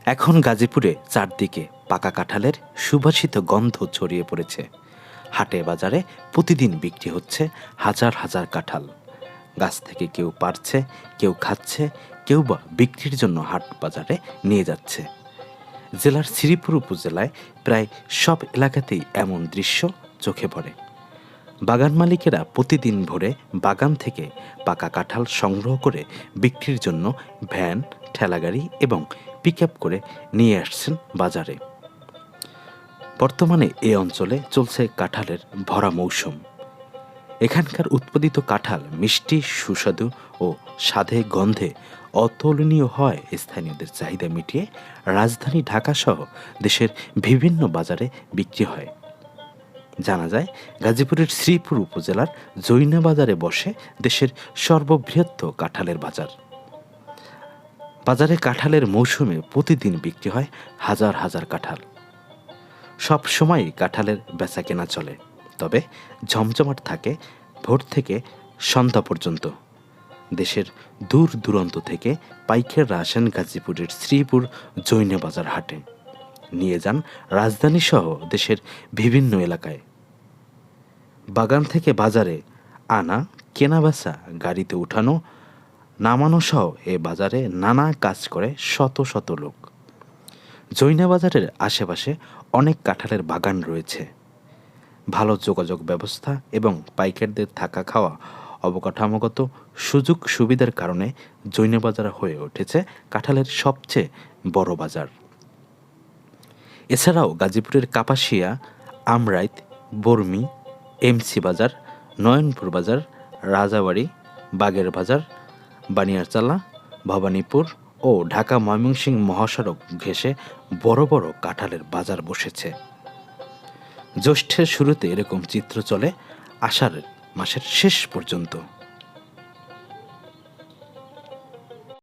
এখন গাজীপুরে চারদিকে পাকা কাঁঠালের সুবাসিত গন্ধ ছড়িয়ে পড়েছে। হাটে বাজারে প্রতিদিন বিক্রি হচ্ছে হাজার হাজার কাঁঠাল। গাছ থেকে কেউ পারছে, কেউ খাচ্ছে, কেউ বা বিক্রির জন্য হাট বাজারে নিয়ে যাচ্ছে। জেলার শ্রীপুর উপজেলায় প্রায় সব এলাকাতেই এমন দৃশ্য চোখে পড়ে। বাগান মালিকেরা প্রতিদিন ভোরে বাগান থেকে পাকা কাঁঠাল সংগ্রহ করে বিক্রির জন্য ভ্যান, ঠেলাগাড়ি এবং পিকআপ করে নিয়ে আসছেন বাজারে। বর্তমানে এ অঞ্চলে চলছে কাঁঠালের ভরা মৌসুম। এখানকার উৎপাদিত কাঁঠাল মিষ্টি, সুস্বাদু ও স্বাদে গন্ধে অতুলনীয় হয়। স্থানীয়দের চাহিদা মিটিয়ে রাজধানী ঢাকাসহ দেশের বিভিন্ন বাজারে বিক্রি হয়। জানা যায়, গাজীপুরের শ্রীপুর উপজেলার জৈনা বাজারে বসে দেশের সর্ববৃহৎ কাঁঠালের বাজার। বাজারে কাঁঠালের মৌসুমে প্রতিদিন বিক্রি হয় হাজার হাজার কাঁঠাল। সব সময় কাঁঠালের বেচাকেনা চলে, তবে জমজমাট থাকে ভোর থেকে সন্ধ্যা পর্যন্ত। দেশের দূর দূরান্ত থেকে পাইকাররা আসেন গাজীপুরের শ্রীপুর জৈনা বাজার হাটে, নিয়ে যান রাজধানী সহ দেশের বিভিন্ন এলাকায়। বাগান থেকে বাজারে আনা, কেনাবেচা, গাড়িতে উঠানো, নামানো সহ এ বাজারে নানা কাজ করে শত শত লোক। জৈনা বাজারের আশেপাশে অনেক কাঁঠালের বাগান রয়েছে। ভালো যোগাযোগ ব্যবস্থা এবং পাইকারদের থাকা খাওয়া অবকাঠামোগত সুযোগ সুবিধার কারণে জৈনা বাজার হয়ে উঠেছে কাঁঠালের সবচেয়ে বড় বাজার। এছাড়াও গাজীপুরের কাপাসিয়া, আমরাইত, বর্মি, এমসি বাজার, নয়নপুর বাজার, রাজাবাড়ি, বাগের বাজার, বানিয়ারচালা, ভবানীপুর ও ঢাকা ময়মনসিংহ মহাসড়ক ঘেঁষে বড় বড় কাঁঠালের বাজার বসেছে। জ্যৈষ্ঠের শুরুতে এরকম চিত্র চলে আষাঢ় মাসের শেষ পর্যন্ত।